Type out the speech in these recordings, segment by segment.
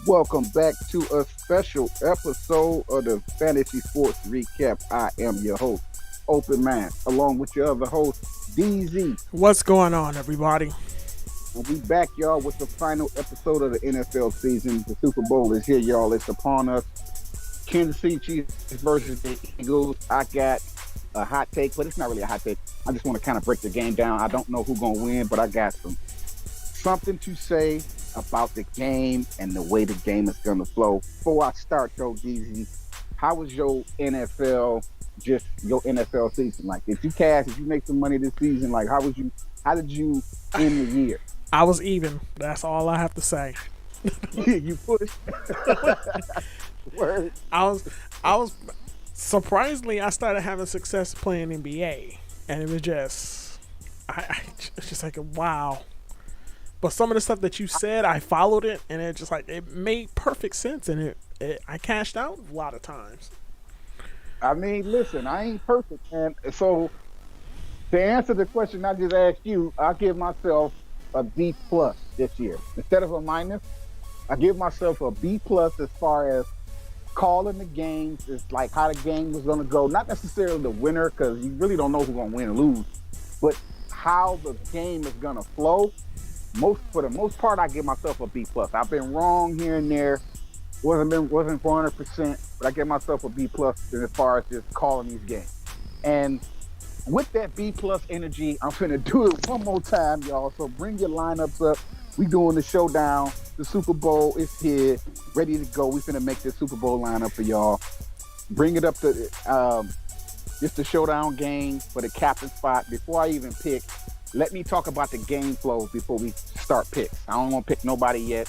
Welcome back to a special episode of the Fantasy Sports Recap. I am your host, Open Man, along with your other host, DZ. What's going on, everybody? And we back, y'all, with the final episode of the NFL season. The Super Bowl is here, y'all. It's upon us. Kansas City Chiefs versus the Eagles. I got a hot take, but it's not really a hot take. I just want to kind of break the game down. I don't know who's going to win, but I got something to say about the game and the way the game is going to flow. Before I start, though, DZ, how was your NFL season? Like, did you make some money this season? Like, how did you end the year? I was even. That's all I have to say. You pushed. Word. I was surprisingly, I started having success playing NBA, and it was just, it's just like, wow. But some of the stuff that you said, I followed it, and it made perfect sense, and I cashed out a lot of times. I mean, listen, I ain't perfect, man. So to answer the question I just asked you, I give myself a B plus this year instead of a minus. I give myself a B plus as far as calling the games. It's like how the game was going to go. Not necessarily the winner, because you really don't know who's going to win or lose, but how the game is going to flow. For the most part, I give myself a B plus. I've been wrong here and there. Wasn't 400%, but I give myself a B plus as far as just calling these games. And with that B plus energy, I'm finna do it one more time, y'all. So bring your lineups up. We doing the showdown. The Super Bowl is here, ready to go. We finna make this Super Bowl lineup for y'all. Bring it up to just the showdown game for the captain spot. Before I even pick, let me talk about the game flow before we start picks. I don't want to pick nobody yet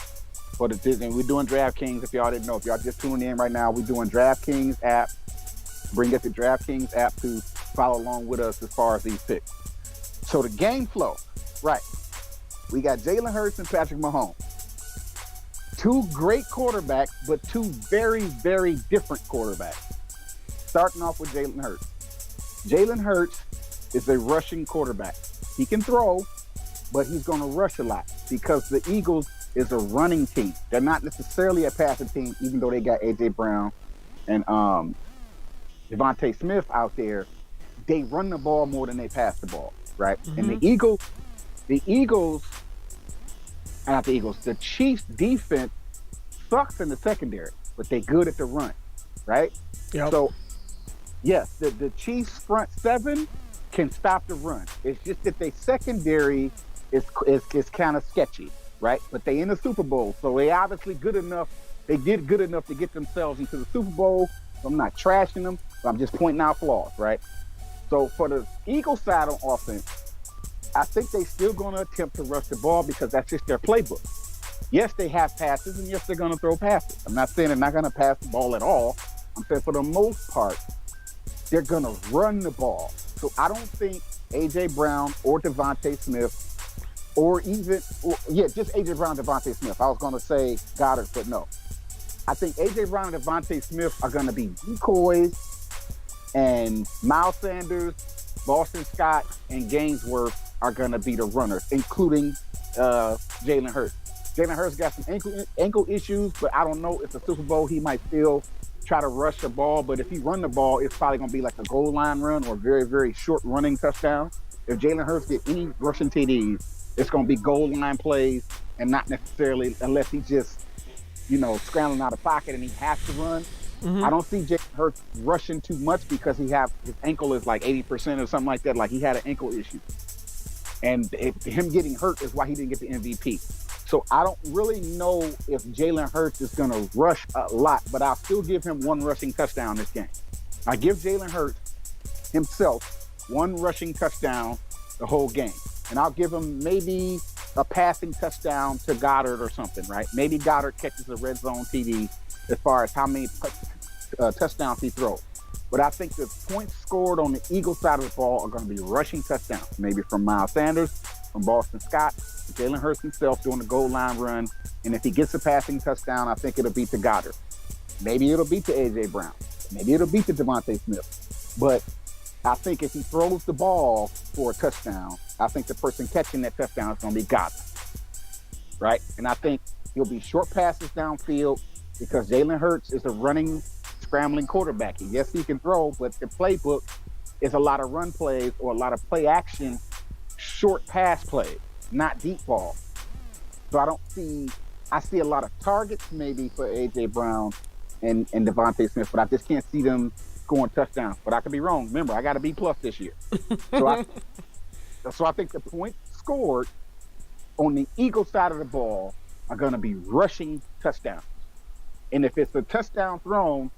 for the Disney. We're doing DraftKings. If y'all didn't know, if y'all just tuning in right now, we're doing DraftKings app. Bring up the DraftKings app to follow along with us as far as these picks. So the game flow, right? We got Jalen Hurts and Patrick Mahomes. Two great quarterbacks, but two very, very different quarterbacks. Starting off with Jalen Hurts. Jalen Hurts is a rushing quarterback. He can throw, but he's going to rush a lot because the Eagles is a running team. They're not necessarily a passing team, even though they got A.J. Brown and Devontae Smith out there. They run the ball more than they pass the ball, right? Mm-hmm. And the Chiefs defense sucks in the secondary, but they good at the run, right? Yep. So, yes, the Chiefs front seven can stop the run. It's just that they secondary is kind of sketchy, right? But they in the Super Bowl, so they obviously good enough. They did good enough to get themselves into the Super Bowl. So I'm not trashing them, but I'm just pointing out flaws, right? So for the Eagles side on offense, I think they still going to attempt to rush the ball because that's just their playbook. Yes, they have passes, and yes, they're going to throw passes. I'm not saying they're not going to pass the ball at all. I'm saying for the most part, they're going to run the ball. So I don't think A.J. Brown or Devontae Smith just A.J. Brown and Devontae Smith. I was going to say Goddard, but no. I think A.J. Brown and Devontae Smith are going to be decoys, and Miles Sanders, Boston Scott, and Gainsworth are going to be the runners, including Jalen Hurts. Jalen Hurts got some ankle issues, but I don't know if the Super Bowl he might still try to rush the ball, but if he run the ball, it's probably going to be like a goal line run or very, very short running touchdown. If Jalen Hurts get any rushing TDs, it's going to be goal line plays and not necessarily unless he just, scrambling out of pocket and he has to run. Mm-hmm. I don't see Jalen Hurts rushing too much because his ankle is like 80% or something like that. Like he had an ankle issue. And him getting hurt is why he didn't get the MVP. So I don't really know if Jalen Hurts is going to rush a lot, but I'll still give him one rushing touchdown this game. I give Jalen Hurts himself one rushing touchdown the whole game. And I'll give him maybe a passing touchdown to Goddard or something, right? Maybe Goddard catches a red zone TD as far as how many touchdowns he throws. But I think the points scored on the Eagles side of the ball are going to be rushing touchdowns, maybe from Miles Sanders, from Boston Scott, Jalen Hurts himself doing the goal line run. And if he gets a passing touchdown, I think it'll be to Goddard. Maybe it'll be to A.J. Brown. Maybe it'll be to Devontae Smith. But I think if he throws the ball for a touchdown, I think the person catching that touchdown is going to be Goddard. Right? And I think He'll be short passes downfield because Jalen Hurts is a running, scrambling quarterback. Yes, he can throw, but the playbook is a lot of run plays or a lot of play action, short pass plays, not deep ball. So I see a lot of targets maybe for AJ Brown and Devontae Smith, but I just can't see them scoring touchdowns. But I could be wrong. Remember, I got a B plus this year. So I think the points scored on the Eagles side of the ball are going to be rushing touchdowns. And if it's a touchdown thrown,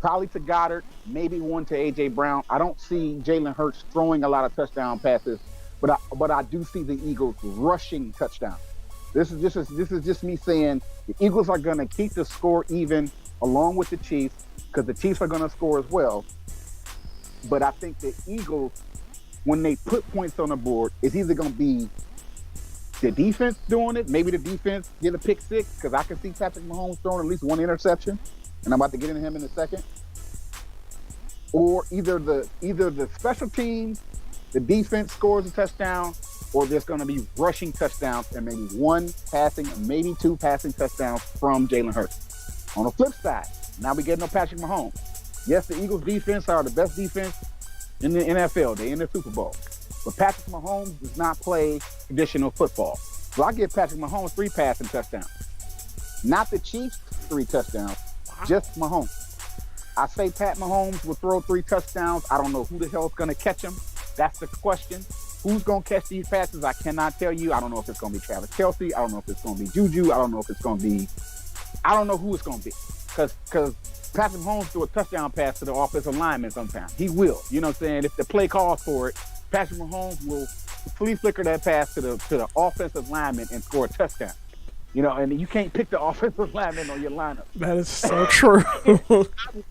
probably to Goddard, maybe one to A.J. Brown. I don't see Jalen Hurts throwing a lot of touchdown passes, but I do see the Eagles rushing touchdowns. This is just me saying the Eagles are going to keep the score even along with the Chiefs because the Chiefs are going to score as well. But I think the Eagles, when they put points on the board, it's either going to be the defense doing it. Maybe the defense get a pick six because I can see Patrick Mahomes throwing at least one interception, and I'm about to get into him in a second. Or either the special teams, the defense scores a touchdown, or there's going to be rushing touchdowns and maybe one passing, maybe two passing touchdowns from Jalen Hurts. On the flip side, now we get no Patrick Mahomes. Yes, the Eagles defense are the best defense in the NFL. They're in the Super Bowl. But Patrick Mahomes does not play traditional football. So I give Patrick Mahomes 3 passing touchdowns. Not the Chiefs 3 touchdowns, just Mahomes. I say Pat Mahomes will throw 3 touchdowns. I don't know who the hell is going to catch him. That's the question. Who's going to catch these passes? I cannot tell you. I don't know if it's going to be Travis Kelce. I don't know if it's going to be Juju. I don't know if it's going to be – I don't know who it's going to be. Because Patrick Mahomes threw a touchdown pass to the offensive lineman sometimes. He will. You know what I'm saying? If the play calls for it, Patrick Mahomes will flea flicker that pass to the offensive lineman and score a touchdown. You know, and you can't pick the offensive lineman on your lineup. That is so true.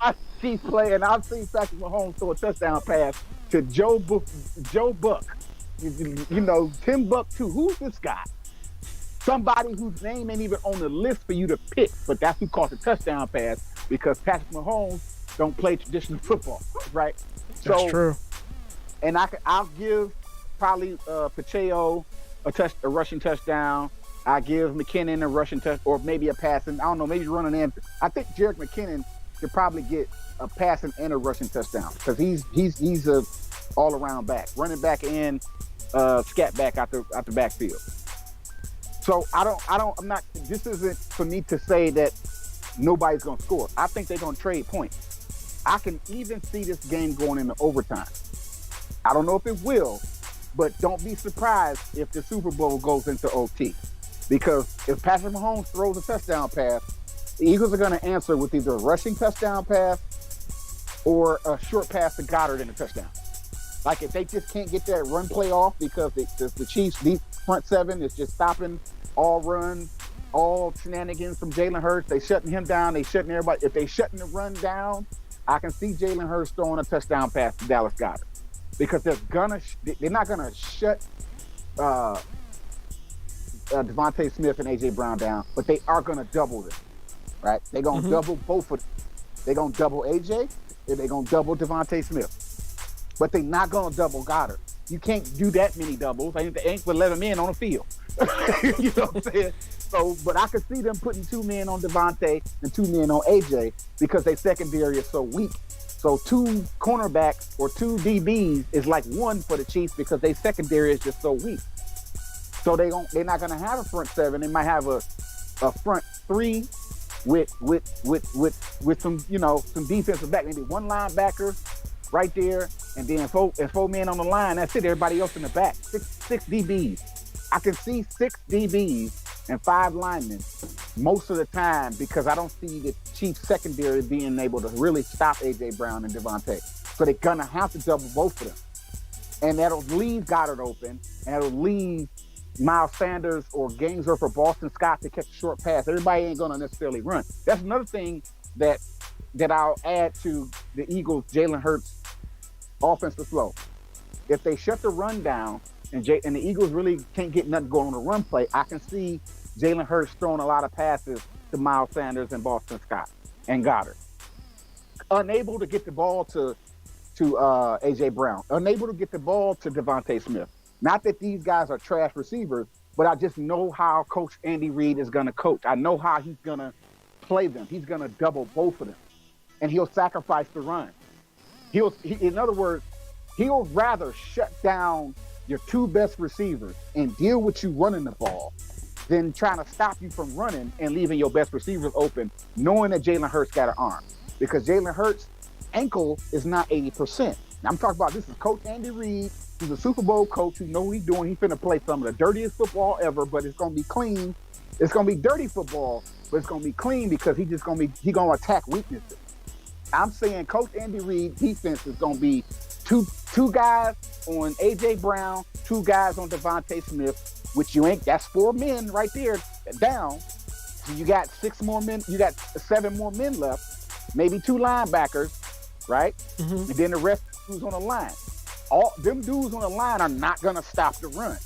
I see play, and I've seen Patrick Mahomes throw a touchdown pass to Joe Buck. You know, Tim Buck too. Who's this guy? Somebody whose name ain't even on the list for you to pick, but that's who caught the touchdown pass because Patrick Mahomes don't play traditional football, right? That's true. And I'll give probably Pacheco a rushing touchdown. I give McKinnon a rushing touch, or maybe a passing. I don't know, maybe running in. I think Jerick McKinnon could probably get a passing and a rushing touchdown because he's a all around back, running back and scat back out the backfield. So I'm not. This isn't for me to say that nobody's gonna score. I think they're gonna trade points. I can even see this game going into overtime. I don't know if it will, but don't be surprised if the Super Bowl goes into OT. Because if Patrick Mahomes throws a touchdown pass, the Eagles are going to answer with either a rushing touchdown pass or a short pass to Goddard in a touchdown. Like if they just can't get that run play off because the Chiefs' deep front seven is just stopping all runs, all shenanigans from Jalen Hurts. They shutting him down. They shutting everybody. If they shutting the run down, I can see Jalen Hurts throwing a touchdown pass to Dallas Goedert. Because they're not gonna shut Devontae Smith and A.J. Brown down, but they are gonna double them, right? They're gonna double both of them. They're gonna double A.J. and they're gonna double Devontae Smith, but they're not gonna double Goddard. You can't do that many doubles. They ain't for 11 men on the field. You know what I'm saying? So, but I could see them putting 2 men on Devontae and 2 men on A.J. because their secondary is so weak. So 2 cornerbacks or 2 DBs is like 1 for the Chiefs because their secondary is just so weak. So they're not going to have a front 7. They might have a front 3 with some some defensive back, maybe 1 linebacker right there, and then 4 men on the line. That's it. Everybody else in the back. Six DBs. I can see 6 DBs and 5 linemen most of the time because I don't see the Chiefs secondary being able to really stop A.J. Brown and Devontae. So they're going to have to double both of them. And that'll leave Goddard open, and it'll leave Miles Sanders or Gainsworth or Boston Scott to catch a short pass. Everybody ain't going to necessarily run. That's another thing that I'll add to the Eagles' Jalen Hurts offensive flow. If they shut the run down and the Eagles really can't get nothing going on the run play, I can see Jalen Hurts throwing a lot of passes to Miles Sanders and Boston Scott and Goddard. Unable to get the ball to A.J. Brown. Unable to get the ball to Devontae Smith. Not that these guys are trash receivers, but I just know how Coach Andy Reid is going to coach. I know how he's going to play them. He's going to double both of them, and he'll sacrifice the run. In other words, he'll rather shut down your two best receivers and deal with you running the ball than trying to stop you from running and leaving your best receivers open, knowing that Jalen Hurts got an arm. Because Jalen Hurts' ankle is not 80%. Now, I'm talking about this is Coach Andy Reid. He's a Super Bowl coach who knows what he's doing. He's finna play some of the dirtiest football ever, but it's gonna be clean. It's gonna be dirty football, but it's gonna be clean because he's gonna attack weaknesses. I'm saying Coach Andy Reid defense is gonna be two guys on AJ Brown, two guys on Devontae Smith, which that's 4 men right there down. So you got 6 more men, you got 7 more men left, maybe 2 linebackers, right? Mm-hmm. And then the rest who's on the line. All them dudes on the line are not gonna stop the run.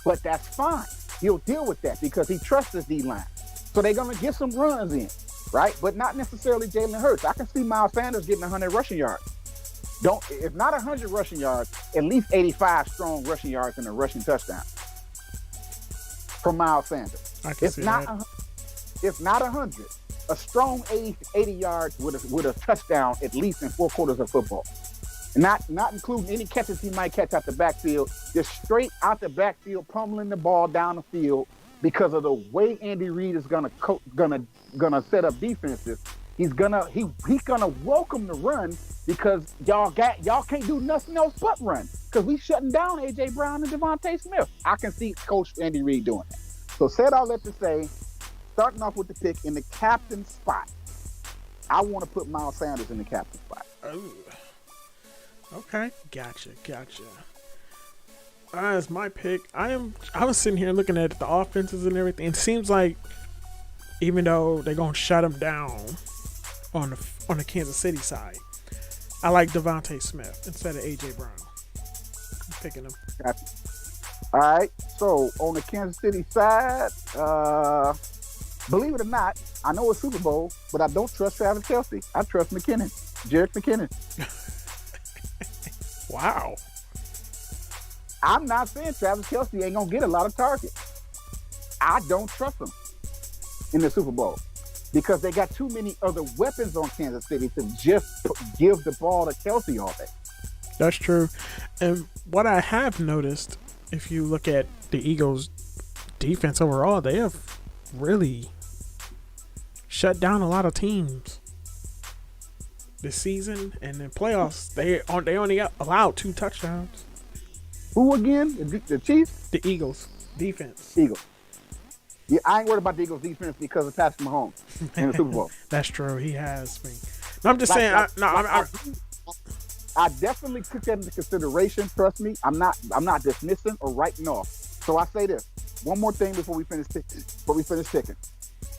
But that's fine. He'll deal with that because he trusts his D-line. So they're gonna get some runs in, right? But not necessarily Jalen Hurts. I can see Miles Sanders getting 100 rushing yards. If not 100 rushing yards, at least 85 strong rushing yards and a rushing touchdown from Miles Sanders. I can see that. If not 100, a strong 80 yards with a touchdown at least in 4 quarters of football. Not including any catches he might catch out the backfield, just straight out the backfield, pummeling the ball down the field because of the way Andy Reid is gonna set up defenses. He's gonna welcome the run because y'all can't do nothing else but run because we shutting down AJ Brown and Devontae Smith. I can see Coach Andy Reid doing that. So said all that to say, starting off with the pick in the captain spot, I want to put Miles Sanders in the captain spot. Ooh. Okay, gotcha. As my pick, I was sitting here looking at the offenses and everything. It seems like even though they're gonna shut them down on the Kansas City side, I like Devontae Smith instead of AJ Brown. I'm picking him. Gotcha. All right. So on the Kansas City side, believe it or not, I know it's Super Bowl, but I don't trust Travis Kelce. I trust Jerick McKinnon. Wow. I'm not saying Travis Kelce ain't gonna get a lot of targets. I don't trust him in the Super Bowl because they got too many other weapons on Kansas City to just give the ball to Kelce all day. That's true. And what I have noticed, if you look at the Eagles' defense overall, they have really shut down a lot of teams this season, and in playoffs, they only allowed 2 touchdowns. Who again? The Chiefs? The Eagles defense. Eagles. Yeah, I ain't worried about the Eagles defense because of Patrick Mahomes in the Super Bowl. That's true. He has me. No, I'm just saying. I definitely took that into consideration. Trust me, I'm not dismissing or writing off. So I say this one more thing before we finish picking.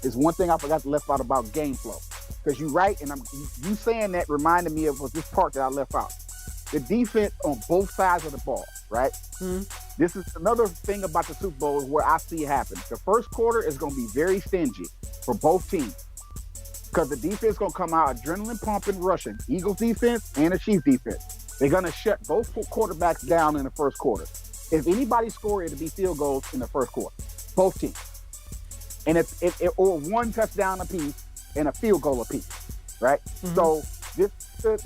There's one thing I forgot to left out about game flow. Because you're right, and you saying that reminded me of this part that I left out. The defense on both sides of the ball, right? Mm-hmm. This is another thing about the Super Bowl where I see it happen. The first quarter is going to be very stingy for both teams because the defense is going to come out adrenaline pumping, rushing. Eagles defense and the Chiefs defense. They're going to shut both quarterbacks down in the first quarter. If anybody score, it'll be field goals in the first quarter. Both teams. And or 1 touchdown apiece and a field goal apiece, right? Mm-hmm. So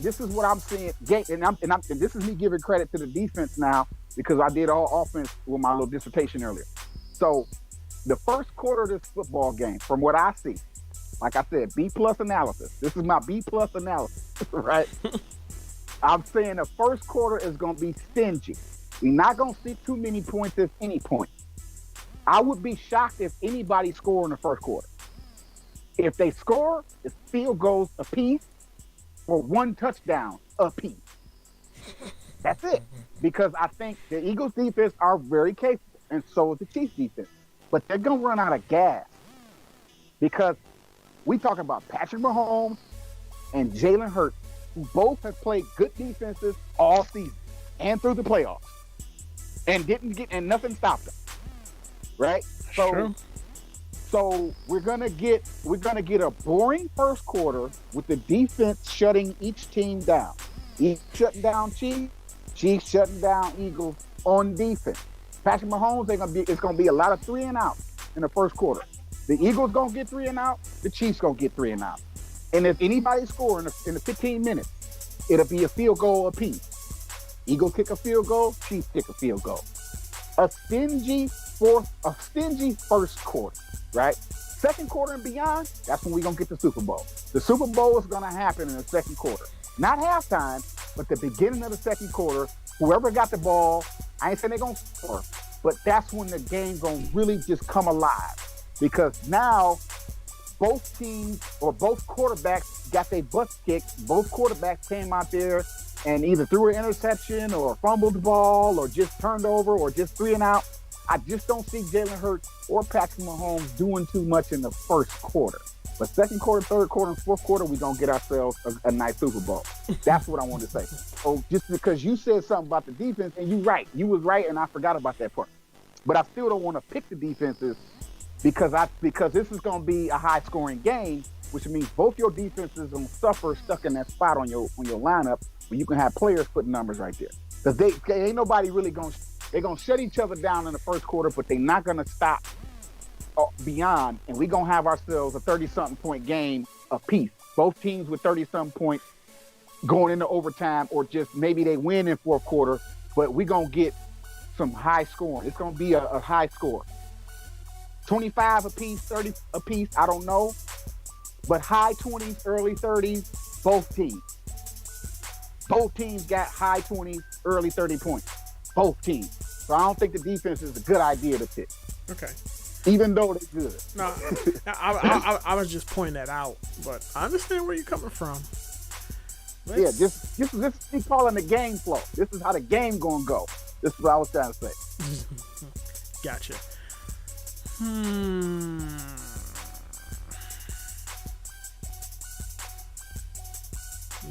this is what I'm seeing, and this is me giving credit to the defense now because I did all offense with my little dissertation earlier. So the first quarter of this football game, from what I see, like I said, B+ analysis. This is my B+ analysis, right? I'm saying the first quarter is going to be stingy. We're not going to see too many points at any point. I would be shocked if anybody scored in the first quarter. If they score, it's field goals apiece or 1 touchdown apiece. That's it. Because I think the Eagles defense are very capable, and so is the Chiefs defense. But they're going to run out of gas because we talking about Patrick Mahomes and Jalen Hurts, who both have played good defenses all season and through the playoffs, and nothing stopped them. Right? So we're gonna get a boring first quarter with the defense shutting each team down. Each shutting down Chiefs shutting down Eagles on defense. Patrick Mahomes it's gonna be a lot of 3 and out in the first quarter. The Eagles gonna get 3 and out. The Chiefs gonna get 3 and out. And if anybody score in the 15 minutes, it'll be a field goal apiece. Eagles kick a field goal. Chiefs kick a field goal. A stingy first quarter, right? Second quarter and beyond, that's when we're going to get the Super Bowl. The Super Bowl is going to happen in the second quarter. Not halftime, but the beginning of the second quarter. Whoever got the ball, I ain't saying they're going to score, but that's when the game going to really just come alive. Because now, both teams or both quarterbacks got their butts kicked. Both quarterbacks came out there and either threw an interception or fumbled the ball or just turned over or just 3 and out. I just don't see Jalen Hurts or Patrick Mahomes doing too much in the first quarter. But second quarter, third quarter, and fourth quarter, we're going to get ourselves a nice Super Bowl. That's what I want to say. So just because you said something about the defense, and you're right. You was right, and I forgot about that part. But I still don't want to pick the defenses because this is going to be a high-scoring game, which means both your defenses are going to suffer stuck in that spot on your lineup where you can have players putting numbers right there. Because they ain't nobody really going to – they're going to shut each other down in the first quarter, but they're not going to stop beyond, and we're going to have ourselves a 30-something point game apiece. Both teams with 30-something points going into overtime, or just maybe they win in fourth quarter, but we're going to get some high scoring. It's going to be a high score. 25 apiece, 30 apiece, I don't know, but high 20s, early 30s, both teams. Both teams got high 20s, early 30 points. Both teams. So I don't think the defense is a good idea to pick. Okay. Even though they're good. No, I was just pointing that out, but I understand where you're coming from. Yeah, just be calling the game flow. This is how the game gonna go. This is what I was trying to say. Gotcha. You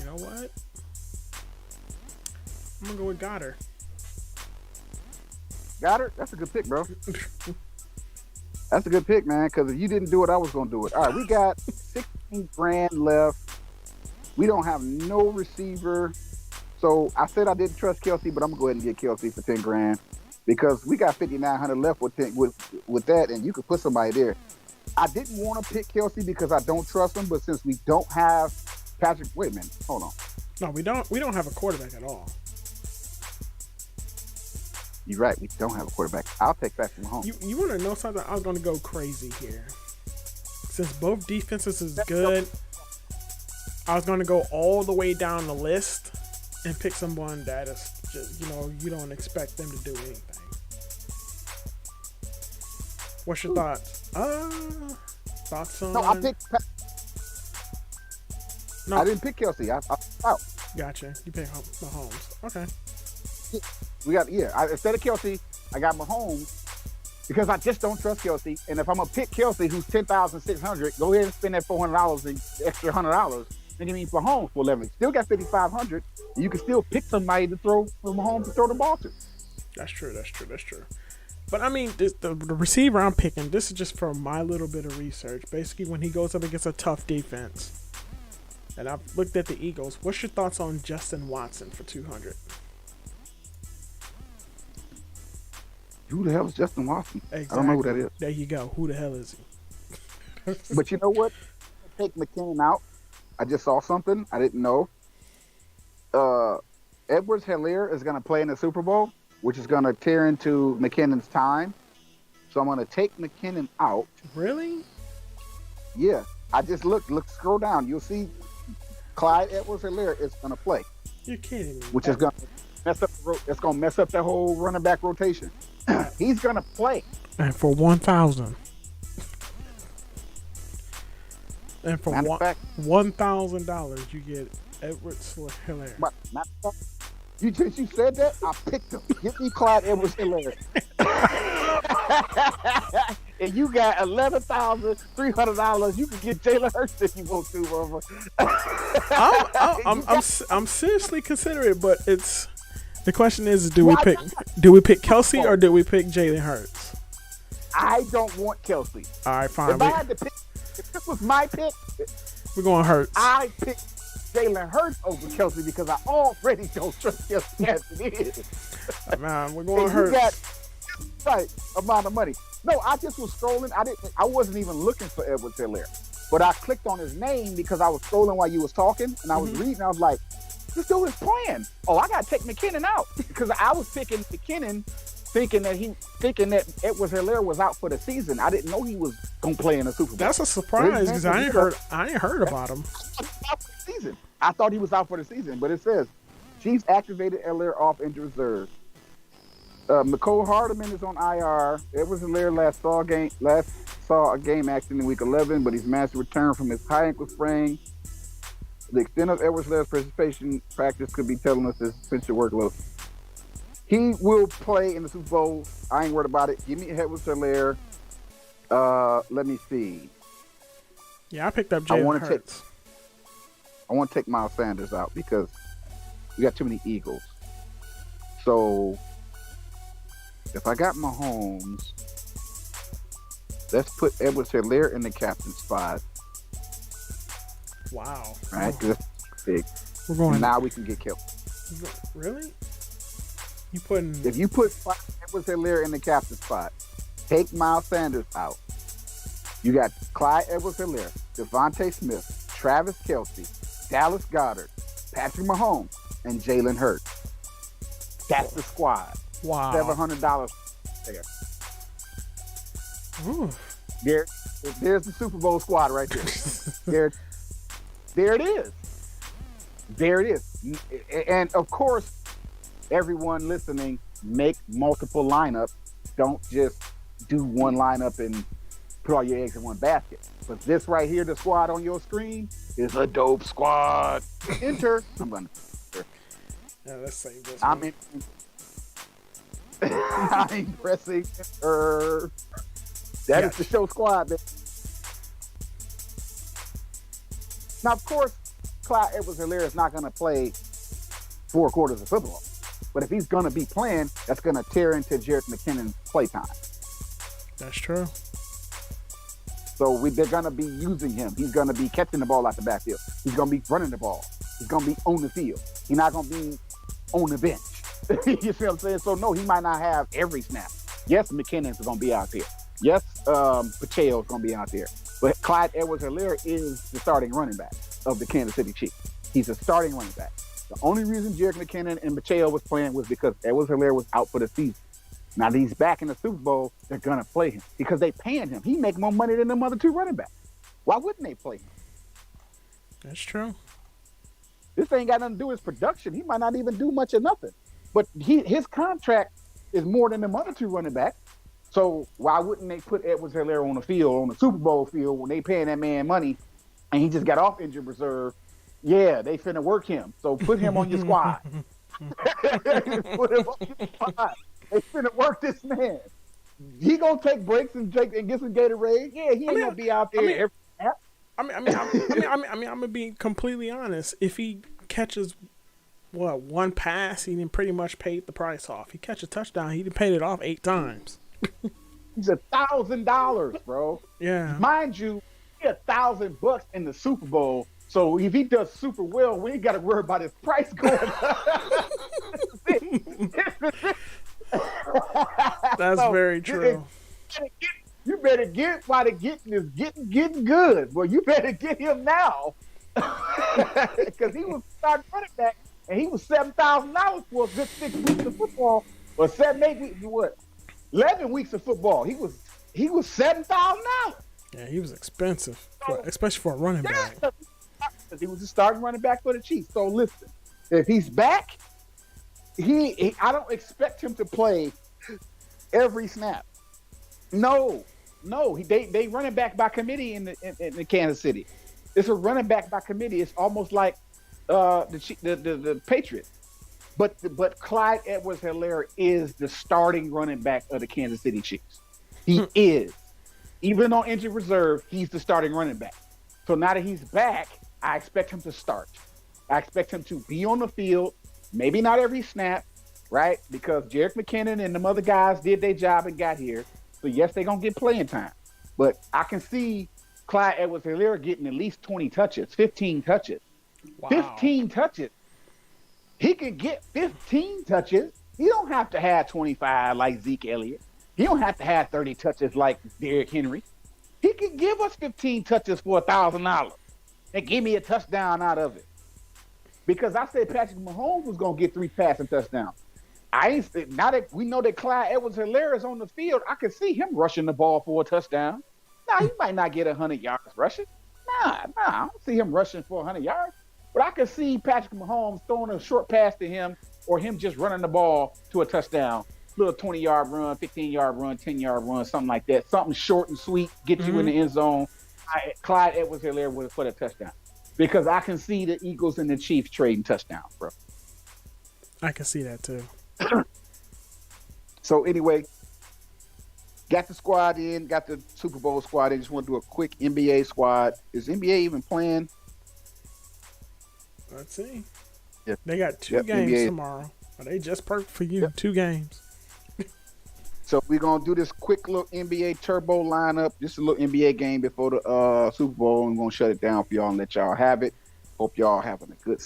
know what? I'm gonna go with Goddard. Goddard? That's a good pick, bro. That's a good pick, man, because if you didn't do it, I was going to do it. All right, we got $16,000 left. We don't have no receiver. So I said I didn't trust Kelsey, but I'm going to go ahead and get Kelsey for $10,000 because we got $5,900 left with that, and you could put somebody there. I didn't want to pick Kelsey because I don't trust him, but since we don't have Patrick, wait a minute, hold on. No, we don't have a quarterback at all. You're right. We don't have a quarterback. I'll take Patrick Mahomes. You want to know something? I was going to go crazy here. Since both defenses is good, I was going to go all the way down the list and pick someone that is just, you don't expect them to do anything. What's your thoughts? Thoughts on? No, I picked. No, I didn't pick Kelsey. I out. Gotcha. You pick Mahomes. Okay. Instead of Kelsey, I got Mahomes because I just don't trust Kelsey. And if I'm gonna pick Kelsey, who's $10,600, go ahead and spend that $400 and extra $100, and give me Mahomes for $11. Still got $5,500. You can still pick somebody to throw for Mahomes to throw the ball to. That's true. But I mean, the receiver I'm picking, this is just from my little bit of research. Basically, when he goes up against a tough defense, and I've looked at the Eagles. What's your thoughts on Justin Watson for $200? Who the hell is Justin Watson? Exactly. I don't know who that is. There you go. Who the hell is he? But you know what? Take McKinnon out. I just saw something I didn't know. Edwards-Helaire is going to play in the Super Bowl, which is going to tear into McKinnon's time. So I'm going to take McKinnon out. Really? Yeah. I just scroll down. You'll see Clyde Edwards-Helaire is going to play. You're kidding me. Which is going to mess up that whole running back rotation. He's going to play. And for $1,000. And for $1,000, you get Edwards-Helaire. You said that? I picked him. Give me Clyde Edwards-Helaire. And you got $11,300. You can get Jalen Hurts if you want to, I'm seriously considering it, but it's the question is, do we pick Kelsey or do we pick Jalen Hurts? I don't want Kelsey. All right, fine. If I had to pick, if this was my pick, we're going Hurts. I picked Jalen Hurts over Kelsey because I already don't trust Kelsey as it is. Man, we're going Hurts. right amount of money. No, I just was scrolling. I wasn't even looking for Edwards Hilaire, but I clicked on his name because I was scrolling while you was talking, and I was reading. I was like, this dude is playing. Oh, I gotta take McKinnon out because I was picking McKinnon, thinking that Edwards Hilaire was out for the season. I didn't know he was gonna play in the Super Bowl. That's a surprise because I ain't heard about him. Season. I thought he was out for the season, but it says Chiefs activated Hilaire off injured reserve. McCole Hardeman is on IR. Edwards Hilaire last saw a game action in week 11, but he's managed to return from his high ankle sprain. The extent of Edwards Hilaire's participation practice could be telling us his potential workload. He will play in the Super Bowl. I ain't worried about it. Give me Edwards Hilaire. Let me see. Yeah, I picked up Jalen Hurts. I want to take Miles Sanders out because we got too many Eagles. So if I got Mahomes, let's put Edwards Hilaire in the captain spot. Wow. Right? Because that's big. We're going. Now we can get killed. Really? You putting? If you put Edwards Hilaire in the captain spot, take Miles Sanders out. You got Clyde Edwards Hilaire, Devontae Smith, Travis Kelce, Dallas Goedert, Patrick Mahomes, and Jalen Hurts. That's the squad. Wow. $700 there. Ooh. There's the Super Bowl squad right there. There it is. There it is. And of course, everyone listening, make multiple lineups. Don't just do one lineup and put all your eggs in one basket. But this right here, the squad on your screen, is a dope squad. Enter. I'm gonna. Yeah, let's save this. I'm pressing enter. That is the show squad. Now, of course, Clyde Edwards-Helaire is not going to play 4 quarters of football. But if he's going to be playing, that's going to tear into Jerick McKinnon's playtime. That's true. So they're going to be using him. He's going to be catching the ball out the backfield. He's going to be running the ball. He's going to be on the field. He's not going to be on the bench. You see what I'm saying? So, no, he might not have every snap. Yes, McKinnon's going to be out there. Yes, Pacheco's going to be out there. But Clyde Edwards-Helaire is the starting running back of the Kansas City Chiefs. He's a starting running back. The only reason Jerick McKinnon and Pacheco was playing was because Edwards-Helaire was out for the season. Now that he's back in the Super Bowl, they're going to play him because they paying him. He make more money than them other 2 running backs. Why wouldn't they play him? That's true. This ain't got nothing to do with his production. He might not even do much or nothing. But his contract is more than them other 2 running backs. So why wouldn't they put Edwards-Helaire on the field, on the Super Bowl field, when they paying that man money and he just got off injured reserve? Yeah, they finna work him. So put him on your squad. Put him on your squad. They finna work this man. He gonna take breaks and get some Gatorade. Yeah, he ain't gonna be out there every snap. I'm gonna be completely honest. If he catches one pass, he didn't pretty much paid the price off. He catch a touchdown, he done paid it off 8 times. He's $1,000, bro. Yeah. Mind you, he $1,000 in the Super Bowl. So if he does super well, we ain't got to worry about his price going up. That's very true. You better get while the getting is getting good. Well, you better get him now because he was starting running back and he was $7,000 for a good 6 weeks of football, or 7-8 weeks. What? 11 weeks of football. He was $7,000. Yeah, he was expensive, especially for a running back. He was a starting running back for the Chiefs. So listen, if he's back, I don't expect him to play every snap. No, they running back by committee in the Kansas City. It's a running back by committee. It's almost like the Patriots. But Clyde Edwards-Helaire is the starting running back of the Kansas City Chiefs. He is. Even on injured reserve, he's the starting running back. So now that he's back, I expect him to start. I expect him to be on the field, maybe not every snap, right? Because Jerick McKinnon and them other guys did their job and got here. So, yes, they're going to get playing time. But I can see Clyde Edwards-Helaire getting at least 20 touches, 15 touches. Wow. 15 touches. He can get 15 touches. He don't have to have 25 like Zeke Elliott. He don't have to have 30 touches like Derrick Henry. He can give us 15 touches for $1,000 and give me a touchdown out of it. Because I said Patrick Mahomes was gonna get 3 passing touchdowns. I ain't now that we know that Clyde Edwards-Helaire is on the field, I can see him rushing the ball for a touchdown. Now he might not get 100 yards rushing. I don't see him rushing for 100 yards. But I can see Patrick Mahomes throwing a short pass to him, or him just running the ball to a touchdown, little 20-yard run, 15-yard run, 10-yard run, something like that. Something short and sweet, get you in the end zone. Clyde Edwards-Helaire would have put a touchdown. Because I can see the Eagles and the Chiefs trading touchdowns, bro. I can see that too. So anyway, got the squad in, got the Super Bowl squad in. Just want to do a quick NBA squad. Is NBA even playing? Let's see. Yep. They got 2 games NBA tomorrow. Are they just perfect for you? Yep. 2 games. So we're gonna do this quick little NBA turbo lineup. Just a little NBA game before the Super Bowl. I'm gonna shut it down for y'all and let y'all have it. Hope y'all having a good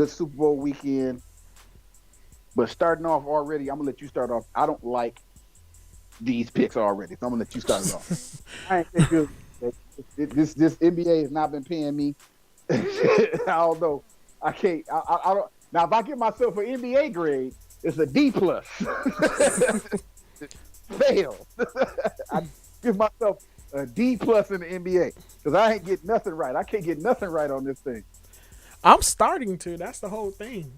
Super Bowl weekend. But starting off already, I'm gonna let you start off. I don't like these picks already, so I'm gonna let you start it off. I ain't think good. This NBA has not been paying me. I don't know. I can't. I don't. Now, if I give myself an NBA grade, it's a D plus. Fail. I give myself a D plus in the NBA because I ain't getting nothing right. I can't get nothing right on this thing. I'm starting to. That's the whole thing.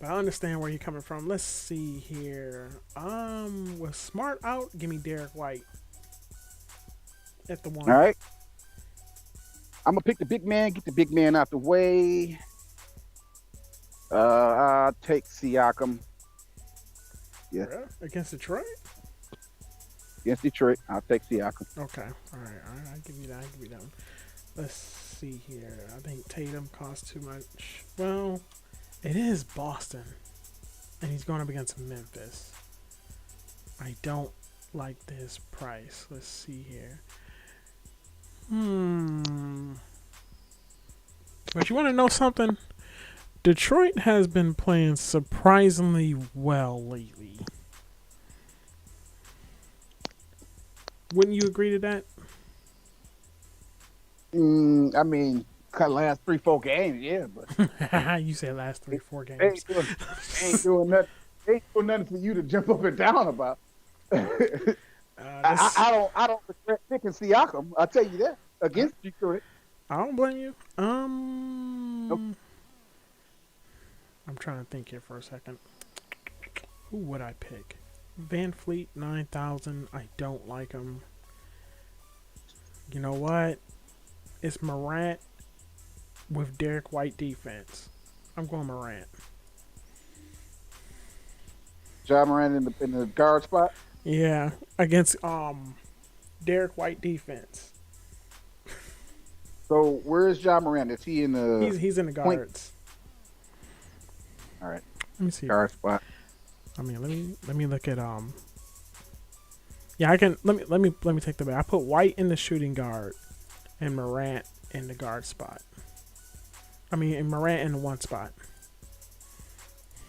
But I understand where you're coming from. Let's see here. With Smart out, give me Derek White at the 1. All right. I'm gonna pick the big man. Get the big man out the way. I'll take Siakam. Yeah. Against Detroit? Against Detroit, I'll take Siakam. Okay. All right. I'll give you that. One. Let's see here. I think Tatum costs too much. Well, it is Boston. And he's going up against Memphis. I don't like this price. Let's see here. But you want to know something? Detroit has been playing surprisingly well lately. Wouldn't you agree to that? I mean, last 3-4 games, yeah, but you said last 3-4 games. Ain't doing nothing. Ain't doing nothing for you to jump up and down about. I don't regret picking Siakam. I'll tell you that against Detroit. I don't blame you. Nope. I'm trying to think here for a second. Who would I pick? Van Fleet 9,000. I don't like him. You know what? It's Morant with Derek White defense. I'm going Morant. Ja Morant in the guard spot. Yeah, against Derek White defense. So where is Ja Morant? Is he in the? He's in the guards. All right. Let me see. Guard spot. I mean, let me look at Yeah, I can. Let me take the back. I put White in the shooting guard, and Morant in the guard spot. And Morant in the 1 spot.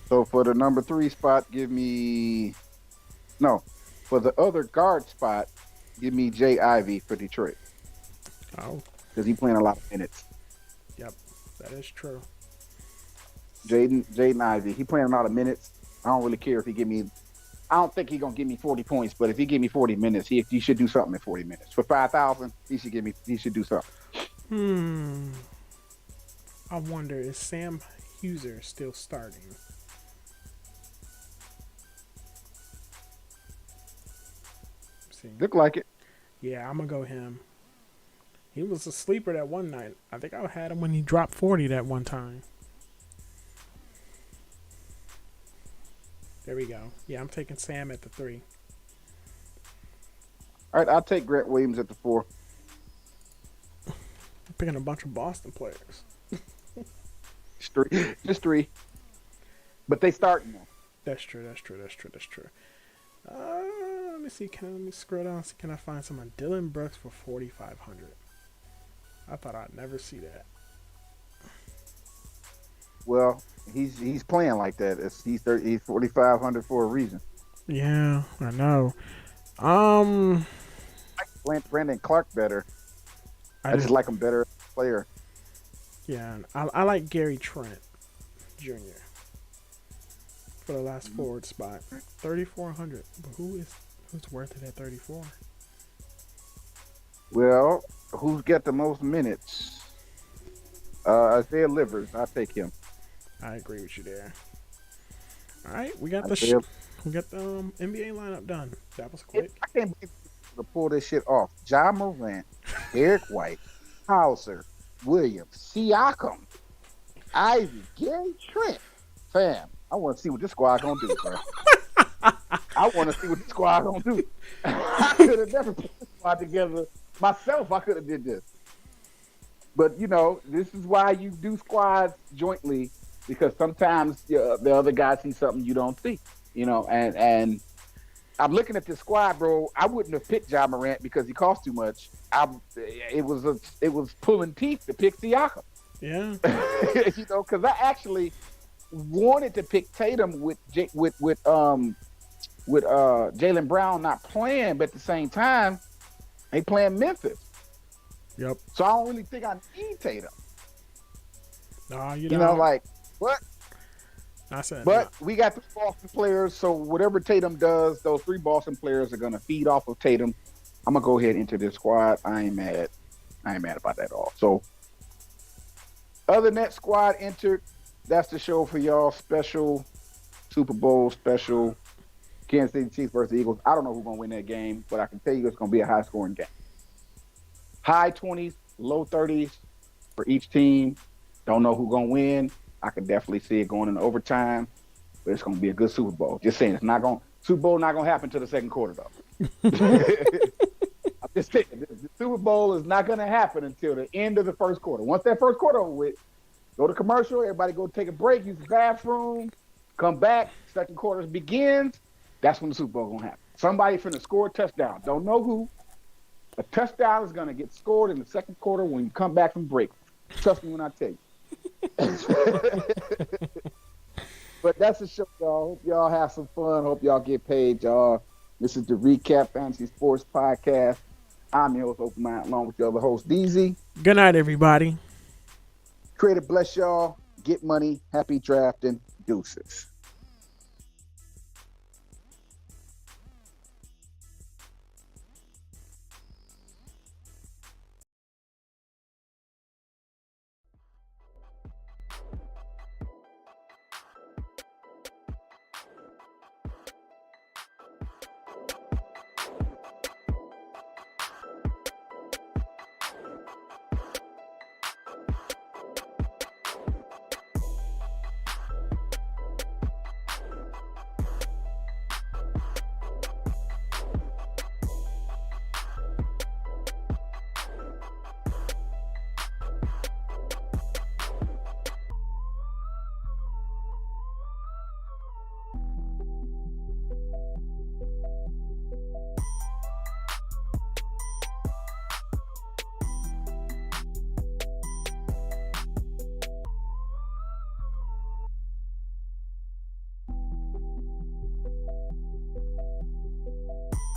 So for the number 3 spot, for the other guard spot, give me Jay Ivey for Detroit. Oh. Because he's playing a lot of minutes. Yep, that is true. Jaden Ivey, he playing a lot of minutes. I don't really care if he give me. I don't think he's gonna give me 40 points, but if he give me 40 minutes, he should do something in 40 minutes. For 5,000, he should do something. I wonder, is Sam Huser still starting? Look like it. Yeah, I'm gonna go him. He was a sleeper that one night. I think I had him when he dropped 40 that one time. There we go. Yeah, I'm taking Sam at the 3. All right, I'll take Grant Williams at the 4. I'm picking a bunch of Boston players. Just 3. But they starting now. That's true. Let me see. Let me scroll down. See, can I find someone? Dylan Brooks for 4,500. I thought I'd never see that. Well, he's playing like that. He's 4,500 for a reason. Yeah, I know. Um, Brandon Clark better. I I just do. like him better as a player. Yeah, I like Gary Trent Jr. for the last forward spot. 3,400. But who's worth it at 34? Well, who's got the most minutes? Isaiah Livers. I'll take him. I agree with you there. All right, we got the Isaiah, NBA lineup done. That was it, quick. I can't believe to pull this shit off. Ja Morant, Derek White, Hauser, Williams, Siakam, Ivy, Gary Trent. Fam, I want to see what this squad gonna do, bro. I want to see what this squad gonna do. I could have never put this squad together myself. I could have did this. But this is why you do squads jointly, because sometimes the other guy sees something you don't see. And I'm looking at this squad, bro. I wouldn't have picked Ja Morant because he cost too much. It was pulling teeth to pick Siakam. Yeah. Because I actually wanted to pick Tatum with Jaylen Brown not playing, but at the same time, they playing Memphis. Yep. So I don't really think I need Tatum. No, you don't. But I said, But we got 3 Boston players, so whatever Tatum does, those 3 Boston players are going to feed off of Tatum. I'm going to go ahead and enter this squad. I ain't mad about that at all. So other than that squad entered, that's the show for y'all. Special Super Bowl special. Kansas City Chiefs versus Eagles. I don't know who's going to win that game, but I can tell you it's going to be a high-scoring game. High 20s, low 30s for each team. Don't know who's going to win. I can definitely see it going into overtime, but it's going to be a good Super Bowl. Just saying, Super Bowl not going to happen until the second quarter, though. I'm just saying, the Super Bowl is not going to happen until the end of the first quarter. Once that first quarter over with, go to commercial, everybody go take a break, use the bathroom, come back, second quarter begins. That's when the Super Bowl going to happen. Somebody finna score a touchdown. Don't know who. A touchdown is going to get scored in the second quarter when you come back from break. Trust me when I tell you. But that's the show, y'all. Hope y'all have some fun. Hope y'all get paid, y'all. This is the Recap Fantasy Sports Podcast. I'm your host, Open Mind, along with the other host, DZ. good night, everybody. Creator bless y'all. Get money. Happy drafting. Deuces.